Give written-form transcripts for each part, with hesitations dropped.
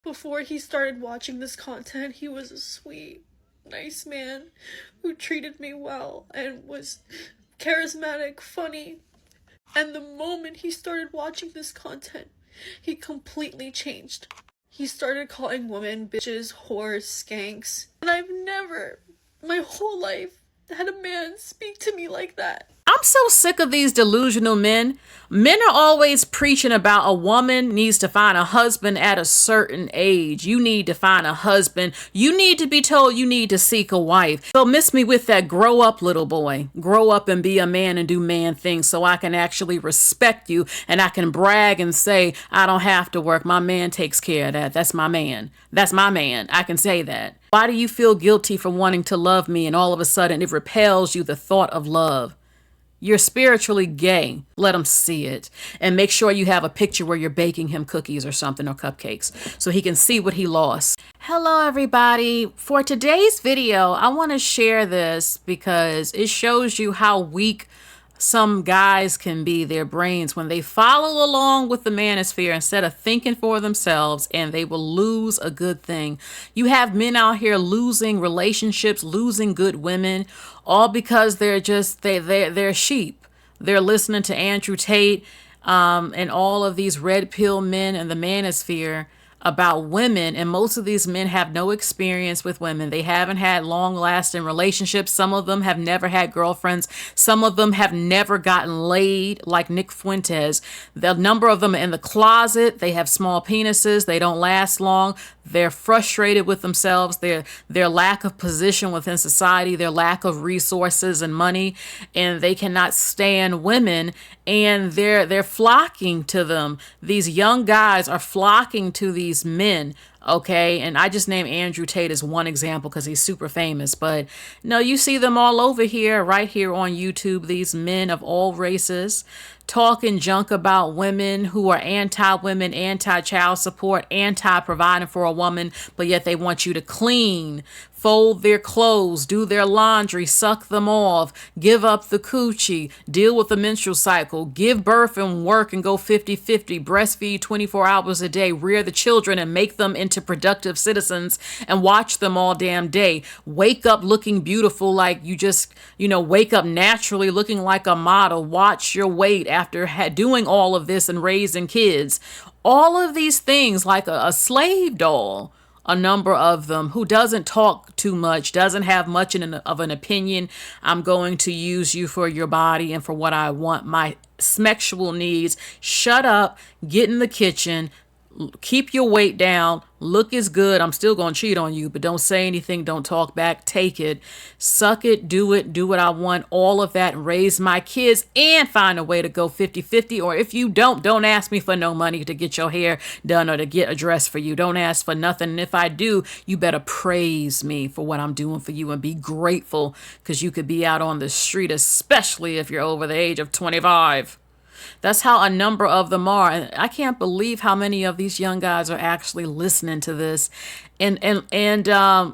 Before he started watching this content, he was a sweet, nice man who treated me well and was charismatic, funny. And the moment he started watching this content, he completely changed. He started calling women bitches, whores, skanks. And I've never, my whole life, had a man speak to me like that. I'm so sick of these delusional men. Men are always preaching about a woman needs to find a husband at a certain age. You need to find a husband. You need to be told you need to seek a wife. So miss me with that grow up, little boy. Grow up and be a man and do man things so I can actually respect you and I can brag and say, I don't have to work. My man takes care of that. That's my man. That's my man. I can say that. Why do you feel guilty for wanting to love me and all of a sudden it repels you the thought of love? You're spiritually gay. Let him see it. And make sure you have a picture where you're baking him cookies or something or cupcakes so he can see what he lost. Hello, everybody. For today's video, I want to share this because it shows you how weak some guys can be, their brains, when they follow along with the manosphere instead of thinking for themselves, and they will lose a good thing. You have men out here losing relationships, losing good women, all because they're sheep. They're listening to Andrew Tate and all of these red pill men and the manosphere about women, and most of these men have no experience with women. They haven't had long-lasting relationships. Some of them have never had girlfriends. Some of them have never gotten laid, like Nick Fuentes. The number of them are in the closet. They have small penises. They don't last long. They're frustrated with themselves, their lack of position within society, their lack of resources and money, and they cannot stand women, and they're flocking to them. These young guys are flocking to these men. Okay, and I just named Andrew Tate as one example because he's super famous, but no, you see them all over here, right here on YouTube, these men of all races talking junk about women who are anti-women, anti-child support, anti-providing for a woman, but yet they want you to clean, fold their clothes, do their laundry, suck them off, give up the coochie, deal with the menstrual cycle, give birth and work and go 50-50, breastfeed 24 hours a day, rear the children and make them into productive citizens and watch them all damn day. Wake up looking beautiful like you just, wake up naturally looking like a model. Watch your weight after doing all of this and raising kids. All of these things like a slave doll. A number of them who doesn't talk too much, doesn't have much of an opinion. I'm going to use you for your body and for what I want, my sexual needs. Shut up, get in the kitchen, keep your weight down, look is good. I'm still going to cheat on you, but don't say anything, don't talk back, take it, suck it, do what I want, all of that, and raise my kids and find a way to go 50-50. Or if you don't ask me for no money to get your hair done or to get a dress for you. Don't ask for nothing. And if I do, you better praise me for what I'm doing for you and be grateful, because you could be out on the street, especially if you're over the age of 25. That's how a number of them are. And I can't believe how many of these young guys are actually listening to this and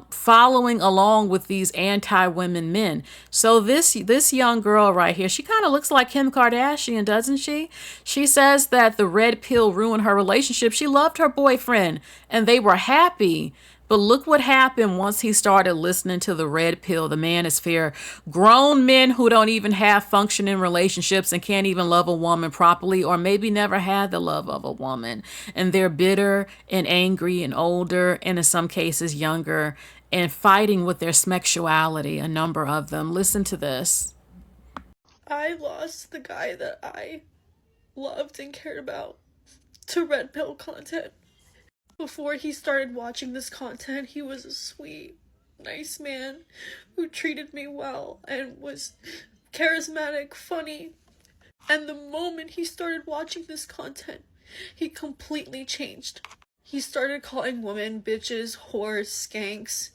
following along with these anti-women men. So this young girl right here, she kind of looks like Kim Kardashian, doesn't she? She says that the red pill ruined her relationship. She loved her boyfriend and they were happy. But look what happened once he started listening to the red pill, the manosphere. Grown men who don't even have functioning relationships and can't even love a woman properly, or maybe never had the love of a woman. And they're bitter and angry and older, and in some cases younger, and fighting with their sexuality, a number of them. Listen to this. I lost the guy that I loved and cared about to red pill content. Before he started watching this content, he was a sweet, nice man who treated me well and was charismatic, funny. And the moment he started watching this content, he completely changed. He started calling women bitches, whores, skanks.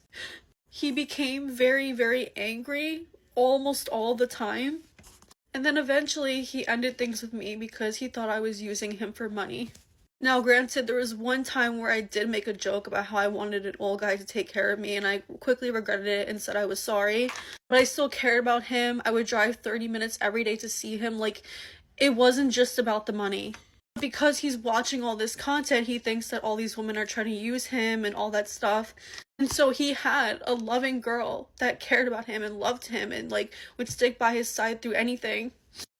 He became very, very angry almost all the time. And then eventually he ended things with me because he thought I was using him for money. Now, granted, there was one time where I did make a joke about how I wanted an old guy to take care of me, and I quickly regretted it and said I was sorry. But I still cared about him. I would drive 30 minutes every day to see him. Like, it wasn't just about the money. Because he's watching all this content, he thinks that all these women are trying to use him and all that stuff. And so he had a loving girl that cared about him and loved him and like would stick by his side through anything.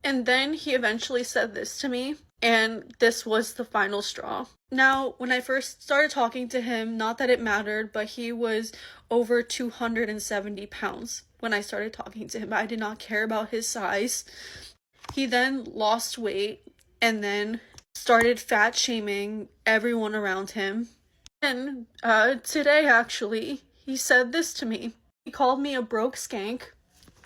And then he eventually said this to me, and this was the final straw. Now, when I first started talking to him, not that it mattered, but he was over 270 pounds when I started talking to him. I did not care about his size. He then lost weight and then started fat shaming everyone around him. And today, actually, he said this to me. He called me a broke skank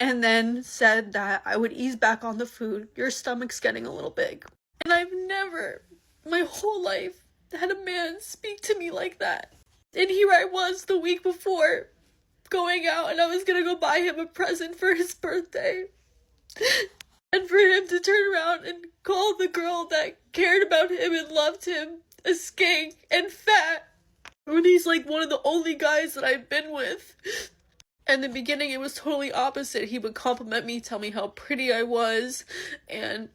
and then said that I would ease back on the food. Your stomach's getting a little big. And I've never, my whole life, had a man speak to me like that. And here I was the week before going out and I was gonna go buy him a present for his birthday. And for him to turn around and call the girl that cared about him and loved him a skank and fat, when he's like one of the only guys that I've been with. In the beginning, it was totally opposite. He would compliment me, tell me how pretty I was, and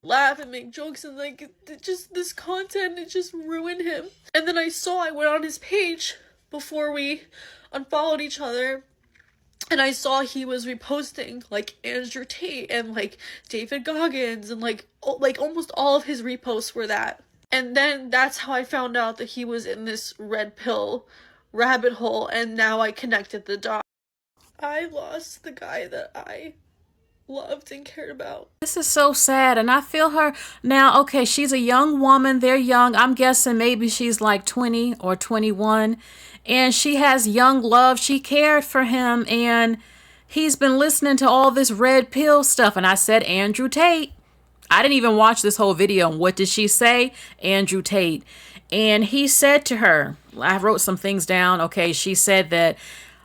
laugh and make jokes, and like, just this content, it just ruined him. And then I went on his page before we unfollowed each other, and I saw he was reposting like Andrew Tate and like David Goggins, and like almost all of his reposts were that. And then that's how I found out that he was in this red pill rabbit hole, and now I connected the dots. I lost the guy that I loved and cared about. This is so sad, and I feel her now. Okay, she's a young woman. They're young. I'm guessing maybe she's like 20 or 21, and she has young love. She cared for him, and he's been listening to all this red pill stuff. And I said, Andrew Tate. I didn't even watch this whole video. And what did she say? Andrew Tate. And he said to her, I wrote some things down. Okay, she said that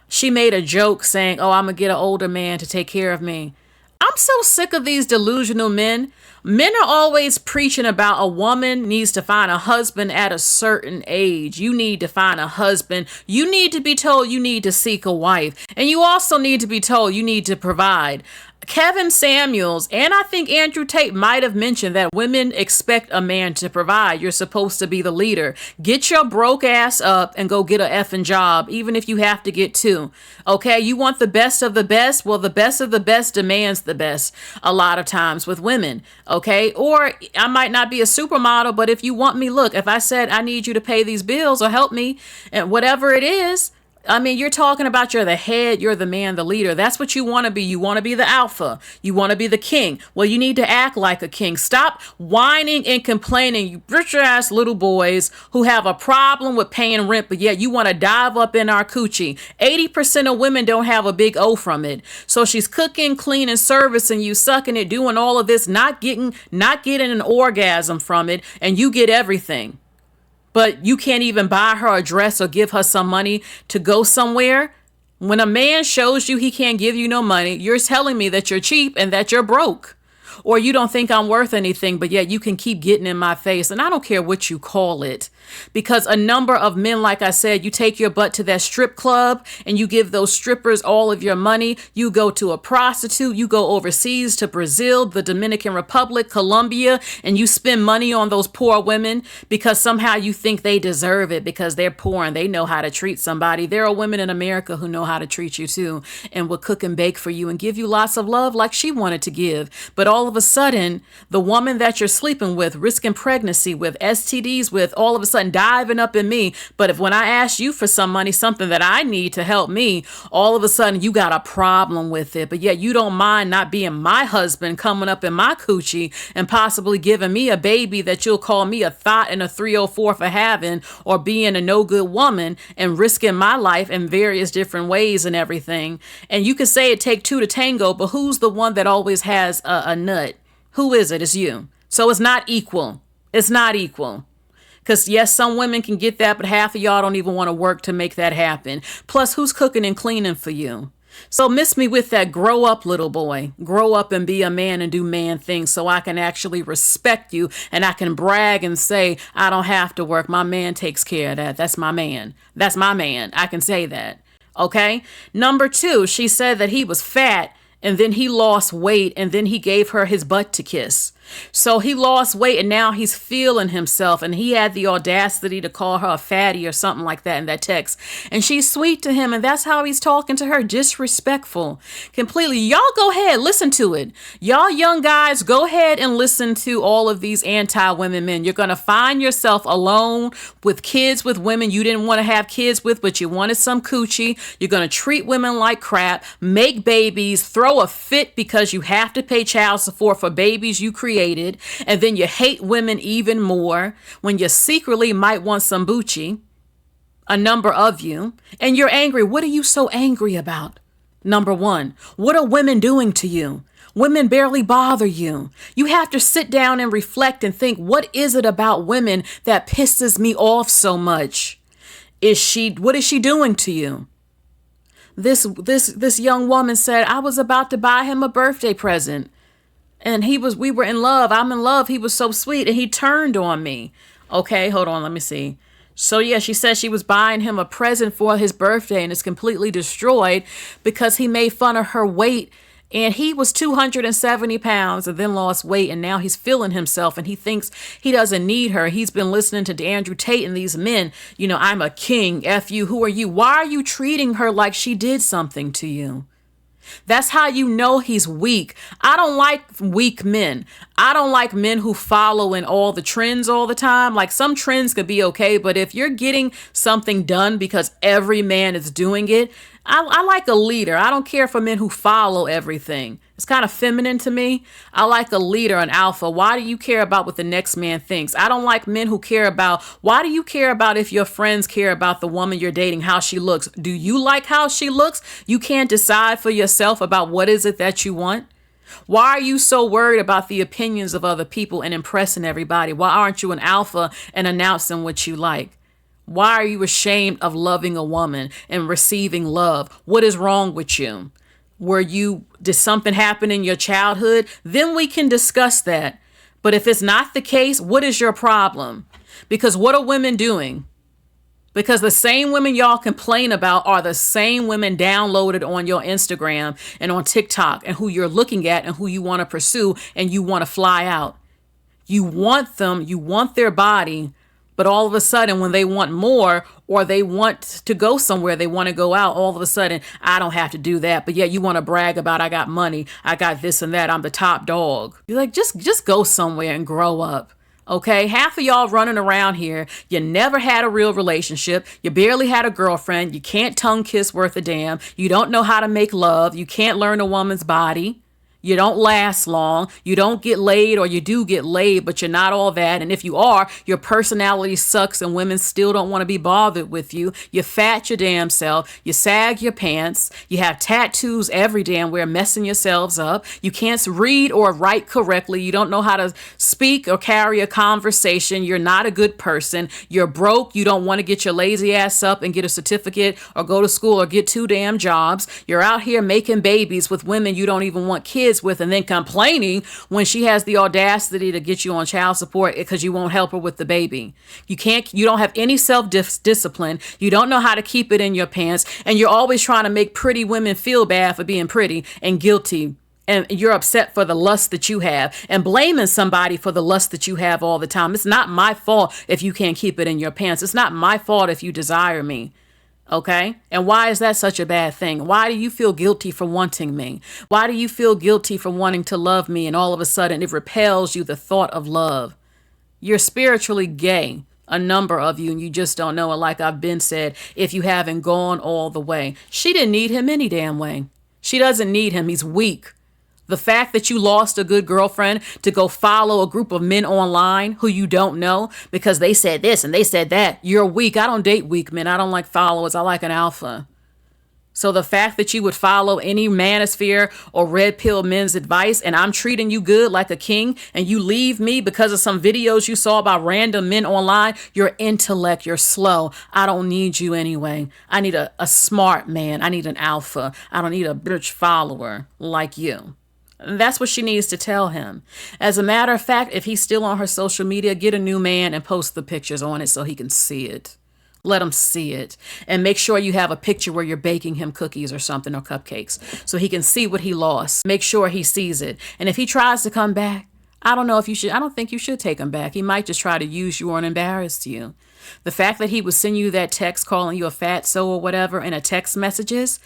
she made a joke saying, oh, I'm going to get an older man to take care of me. I'm so sick of these delusional men. Men are always preaching about a woman needs to find a husband at a certain age. You need to find a husband. You need to be told you need to seek a wife. And you also need to be told you need to provide. Kevin Samuels and I think Andrew Tate might have mentioned that women expect a man to provide. You're supposed to be the leader. Get your broke ass up and go get a effing job, even if you have to get two. Okay, you want the best of the best? Well, the best of the best demands the best a lot of times with women. Okay, or I might not be a supermodel, but if you want me, look, if I said I need you to pay these bills or help me and whatever it is, I mean, you're talking about you're the head, you're the man, the leader. That's what you want to be. You want to be the alpha. You want to be the king. Well, you need to act like a king. Stop whining and complaining, you rich ass little boys who have a problem with paying rent, but yet you want to dive up in our coochie. 80% of women don't have a big O from it. So she's cooking, cleaning, servicing you, sucking it, doing all of this, not getting an orgasm from it, and you get everything. But you can't even buy her a dress or give her some money to go somewhere. When a man shows you he can't give you no money, you're telling me that you're cheap and that you're broke. Or you don't think I'm worth anything, but yet you can keep getting in my face. And I don't care what you call it. Because a number of men, like I said, you take your butt to that strip club and you give those strippers all of your money. You go to a prostitute, you go overseas to Brazil, the Dominican Republic, Colombia, and you spend money on those poor women because somehow you think they deserve it because they're poor and they know how to treat somebody. There are women in America who know how to treat you too and will cook and bake for you and give you lots of love like she wanted to give. But all of a sudden, the woman that you're sleeping with, risking pregnancy with, STDs with, all of a sudden diving up in me. But if when I ask you for some money, something that I need to help me, all of a sudden you got a problem with it. But yet you don't mind not being my husband coming up in my coochie and possibly giving me a baby that you'll call me a thought and a 304 for having, or being a no good woman and risking my life in various different ways and everything. And you could say it take two to tango, but who's the one that always has a nut? Who is it? It's you. So it's not equal. It's not equal. Because yes, some women can get that, but half of y'all don't even want to work to make that happen. Plus, who's cooking and cleaning for you? So miss me with that. Grow up, little boy. Grow up and be a man and do man things so I can actually respect you and I can brag and say, I don't have to work. My man takes care of that. That's my man. That's my man. I can say that. Okay. Number 2, she said that he was fat and then he lost weight and then he gave her his butt to kiss. So he lost weight and now he's feeling himself. And he had the audacity to call her a fatty or something like that in that text. And she's sweet to him. And that's how he's talking to her. Disrespectful. Completely. Y'all go ahead. Listen to it. Y'all young guys, go ahead and listen to all of these anti-women men. You're going to find yourself alone with kids with women you didn't want to have kids with, but you wanted some coochie. You're going to treat women like crap, make babies, throw a fit because you have to pay child support for babies you created, and then you hate women even more when you secretly might want some Bucci, a number of you, and you're angry. What are you so angry about? Number one, what are women doing to you? Women barely bother you. You have to sit down and reflect and think, what is it about women that pisses me off so much? What is she doing to you? This young woman said, I was about to buy him a birthday present. And we were in love. I'm in love. He was so sweet. And he turned on me. Okay, hold on. Let me see. So yeah, she said she was buying him a present for his birthday and it's completely destroyed because he made fun of her weight. And he was 270 pounds and then lost weight. And now he's feeling himself and he thinks he doesn't need her. He's been listening to Andrew Tate and these men. You know, I'm a king. F you. Who are you? Why are you treating her like she did something to you? That's how you know he's weak. I don't like weak men. I don't like men who follow in all the trends all the time. Like some trends could be okay, but if you're getting something done because every man is doing it, I like a leader. I don't care for men who follow everything. It's kind of feminine to me. I like a leader, an alpha. Why do you care about what the next man thinks? I don't like men who care about, why do you care about if your friends care about the woman you're dating, how she looks? Do you like how she looks? You can't decide for yourself about what is it that you want? Why are you so worried about the opinions of other people and impressing everybody? Why aren't you an alpha and announcing what you like? Why are you ashamed of loving a woman and receiving love? What is wrong with you? Did something happen in your childhood? Then we can discuss that. But if it's not the case, what is your problem? Because what are women doing? Because the same women y'all complain about are the same women downloaded on your Instagram and on TikTok and who you're looking at and who you want to pursue and you want to fly out. You want them, you want their body. But all of a sudden, when they want more or they want to go somewhere, they want to go out, all of a sudden, I don't have to do that. But yeah, you want to brag about, I got money, I got this and that, I'm the top dog. You're like, just go somewhere and grow up. Okay, half of y'all running around here, you never had a real relationship, you barely had a girlfriend, you can't tongue kiss worth a damn, you don't know how to make love, you can't learn a woman's body. You don't last long. You don't get laid, or you do get laid, but you're not all that. And if you are, your personality sucks and women still don't want to be bothered with you. You fat your damn self. You sag your pants. You have tattoos every damn where, messing yourselves up. You can't read or write correctly. You don't know how to speak or carry a conversation. You're not a good person. You're broke. You don't want to get your lazy ass up and get a certificate or go to school or get 2 damn jobs. You're out here making babies with women you don't even want kids with and then complaining when she has the audacity to get you on child support because you won't help her with the baby. You don't have any self-discipline. You don't know how to keep it in your pants. And you're always trying to make pretty women feel bad for being pretty and guilty. And you're upset for the lust that you have and blaming somebody for the lust that you have all the time. It's not my fault if you can't keep it in your pants. It's not my fault if you desire me. Okay? And why is that such a bad thing? Why do you feel guilty for wanting me? Why do you feel guilty for wanting to love me and all of a sudden it repels you, the thought of love? You're spiritually gay, a number of you, and you just don't know it. Like I've been said, if you haven't gone all the way. She didn't need him any damn way. She doesn't need him. He's weak. The fact that you lost a good girlfriend to go follow a group of men online who you don't know because they said this and they said that, you're weak. I don't date weak men. I don't like followers. I like an alpha. So the fact that you would follow any manosphere or red pill men's advice and I'm treating you good like a king and you leave me because of some videos you saw about random men online, your intellect, you're slow. I don't need you anyway. I need a smart man. I need an alpha. I don't need a bitch follower like you. That's what she needs to tell him. As a matter of fact, if he's still on her social media, get a new man and post the pictures on it so he can see it. Let him see it. And make sure you have a picture where you're baking him cookies or something or cupcakes so he can see what he lost. Make sure he sees it. And if he tries to come back, I don't know if you should, I don't think you should take him back. He might just try to use you or embarrass you. The fact that he would send you that text calling you a fatso or whatever in a text messages,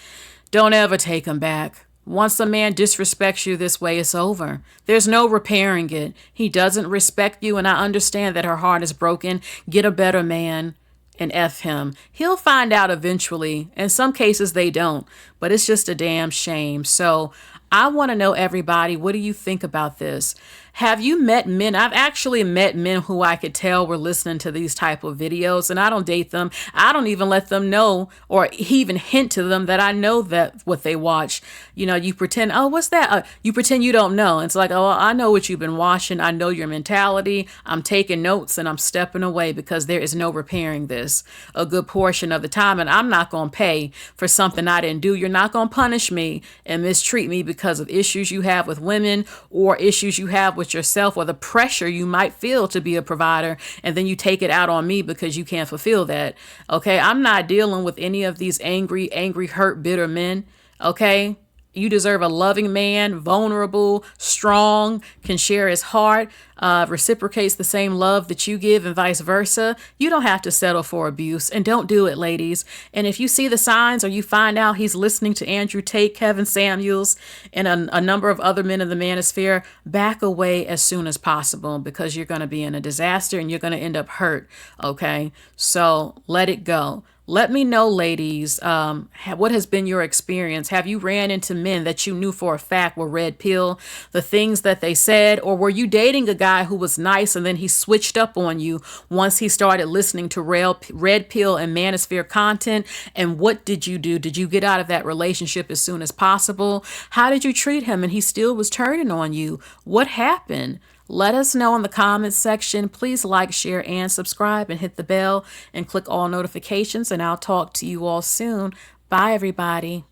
don't ever take him back. Once a man disrespects you this way, it's over. There's no repairing it. He doesn't respect you, and I understand that her heart is broken. Get a better man and F him. He'll find out eventually. In some cases, they don't, but it's just a damn shame. So I want to know, everybody, what do you think about this? Have you met men? I've actually met men who I could tell were listening to these type of videos, and I don't date them. I don't even let them know or even hint to them that I know that what they watch. You know, you pretend, oh, what's that? You pretend you don't know. It's like, oh, I know what you've been watching. I know your mentality. I'm taking notes and I'm stepping away because there is no repairing this a good portion of the time. And I'm not going to pay for something I didn't do. You're not going to punish me and mistreat me because of issues you have with women or issues you have with yourself or the pressure you might feel to be a provider, and then you take it out on me because you can't fulfill that. Okay, I'm not dealing with any of these angry, hurt, bitter men. Okay, you deserve a loving man, vulnerable, strong, can share his heart, reciprocates the same love that you give, and vice versa. You don't have to settle for abuse, and don't do it, ladies. And if you see the signs or you find out he's listening to Andrew Tate, Kevin Samuels, and a number of other men in the manosphere, back away as soon as possible because you're going to be in a disaster and you're going to end up hurt. Okay, so let it go. Let me know, ladies, what has been your experience? Have you ran into men that you knew for a fact were red pill, the things that they said, or were you dating a guy who was nice and then he switched up on you once he started listening to red pill and manosphere content? And what did you do? Did you get out of that relationship as soon as possible? How did you treat him and he still was turning on you? What happened? Let us know in the comments section. Please like, share, and subscribe, and hit the bell and click all notifications, and I'll talk to you all soon. Bye, everybody.